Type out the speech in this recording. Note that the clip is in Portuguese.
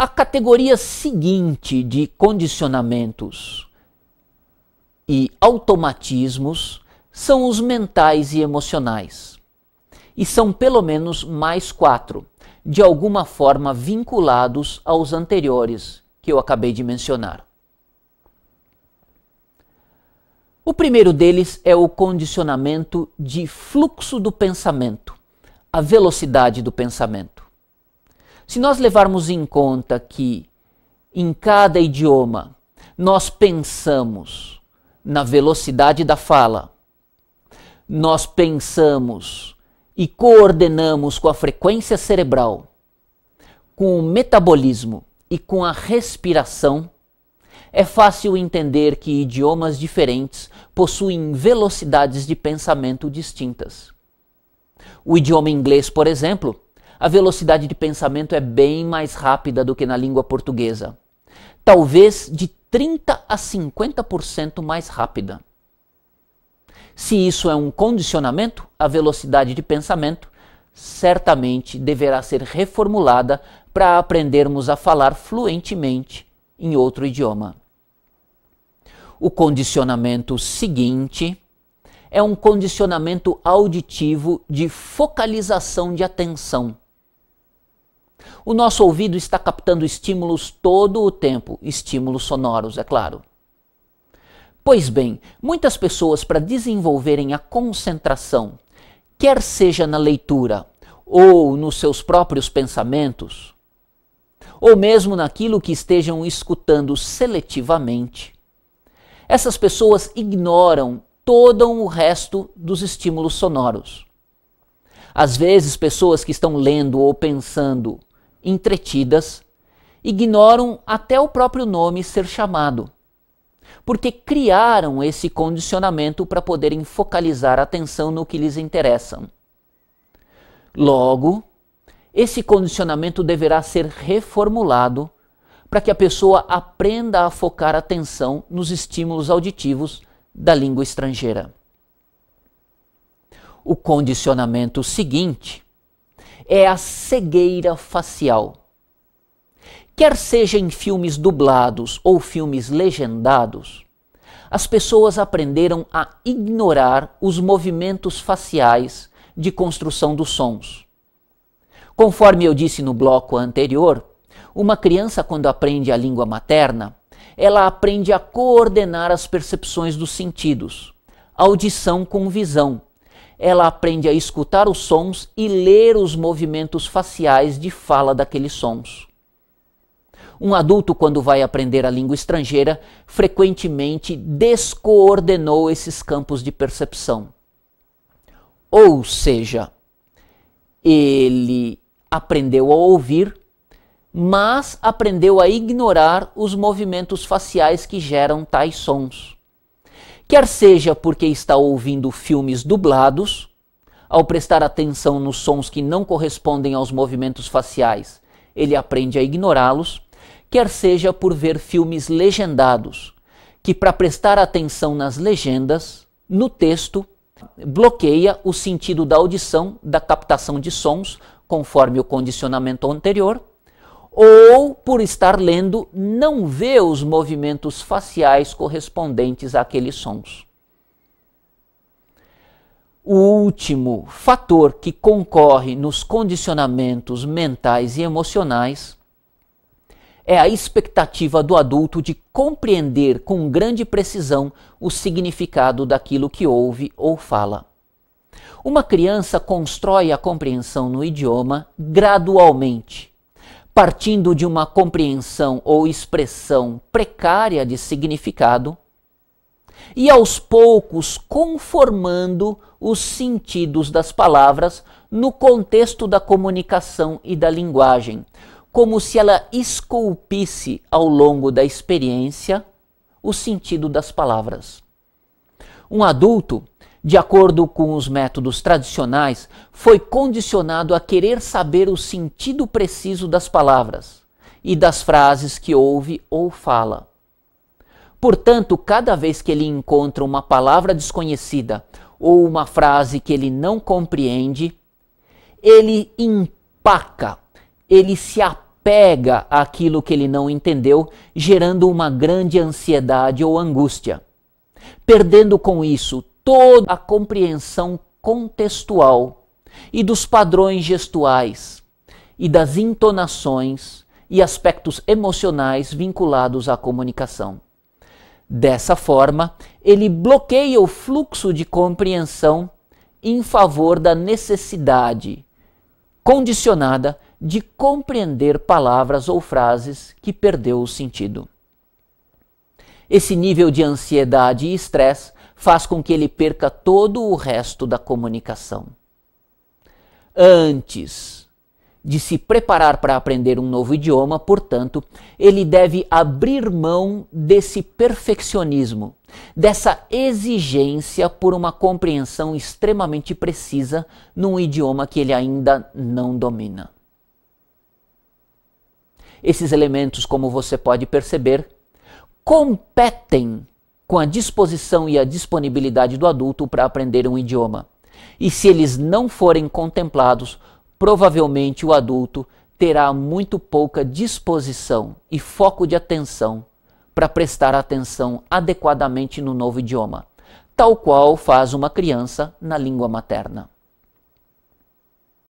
A categoria seguinte de condicionamentos e automatismos são os mentais e emocionais. E são pelo menos mais 4, de alguma forma vinculados aos anteriores que eu acabei de mencionar. O primeiro deles é o condicionamento de fluxo do pensamento, a velocidade do pensamento. Se nós levarmos em conta que em cada idioma nós pensamos na velocidade da fala, nós pensamos e coordenamos com a frequência cerebral, com o metabolismo e com a respiração, é fácil entender que idiomas diferentes possuem velocidades de pensamento distintas. O idioma inglês, por exemplo, a velocidade de pensamento é bem mais rápida do que na língua portuguesa. Talvez de 30% a 50% mais rápida. Se isso é um condicionamento, a velocidade de pensamento certamente deverá ser reformulada para aprendermos a falar fluentemente em outro idioma. O condicionamento seguinte é um condicionamento auditivo de focalização de atenção. O nosso ouvido está captando estímulos todo o tempo, estímulos sonoros, é claro. Pois bem, muitas pessoas, para desenvolverem a concentração, quer seja na leitura ou nos seus próprios pensamentos, ou mesmo naquilo que estejam escutando seletivamente, essas pessoas ignoram todo o resto dos estímulos sonoros. Às vezes, pessoas que estão lendo ou pensando entretidas ignoram até o próprio nome ser chamado, porque criaram esse condicionamento para poderem focalizar a atenção no que lhes interessa. Logo, esse condicionamento deverá ser reformulado para que a pessoa aprenda a focar a atenção nos estímulos auditivos da língua estrangeira. O condicionamento seguinte é a cegueira facial. Quer seja em filmes dublados ou filmes legendados, as pessoas aprenderam a ignorar os movimentos faciais de construção dos sons. Conforme eu disse no bloco anterior, uma criança, quando aprende a língua materna, ela aprende a coordenar as percepções dos sentidos, audição com visão. Ela aprende a escutar os sons e ler os movimentos faciais de fala daqueles sons. Um adulto, quando vai aprender a língua estrangeira, frequentemente descoordenou esses campos de percepção. Ou seja, ele aprendeu a ouvir, mas aprendeu a ignorar os movimentos faciais que geram tais sons. Quer seja porque está ouvindo filmes dublados, ao prestar atenção nos sons que não correspondem aos movimentos faciais, ele aprende a ignorá-los, quer seja por ver filmes legendados, que para prestar atenção nas legendas, no texto, bloqueia o sentido da audição, da captação de sons, conforme o condicionamento anterior, ou por estar lendo, não vê os movimentos faciais correspondentes àqueles sons. O último fator que concorre nos condicionamentos mentais e emocionais é a expectativa do adulto de compreender com grande precisão o significado daquilo que ouve ou fala. Uma criança constrói a compreensão no idioma gradualmente, partindo de uma compreensão ou expressão precária de significado e aos poucos conformando os sentidos das palavras no contexto da comunicação e da linguagem, como se ela esculpisse ao longo da experiência o sentido das palavras. Um adulto, de acordo com os métodos tradicionais, foi condicionado a querer saber o sentido preciso das palavras e das frases que ouve ou fala. Portanto, cada vez que ele encontra uma palavra desconhecida ou uma frase que ele não compreende, ele empaca, ele se apega apega àquilo que ele não entendeu, gerando uma grande ansiedade ou angústia, perdendo com isso toda a compreensão contextual e dos padrões gestuais e das entonações e aspectos emocionais vinculados à comunicação. Dessa forma, ele bloqueia o fluxo de compreensão em favor da necessidade condicionada de compreender palavras ou frases que perdeu o sentido. Esse nível de ansiedade e estresse faz com que ele perca todo o resto da comunicação. Antes de se preparar para aprender um novo idioma, portanto, ele deve abrir mão desse perfeccionismo, dessa exigência por uma compreensão extremamente precisa num idioma que ele ainda não domina. Esses elementos, como você pode perceber, competem com a disposição e a disponibilidade do adulto para aprender um idioma. E se eles não forem contemplados, provavelmente o adulto terá muito pouca disposição e foco de atenção para prestar atenção adequadamente no novo idioma, tal qual faz uma criança na língua materna.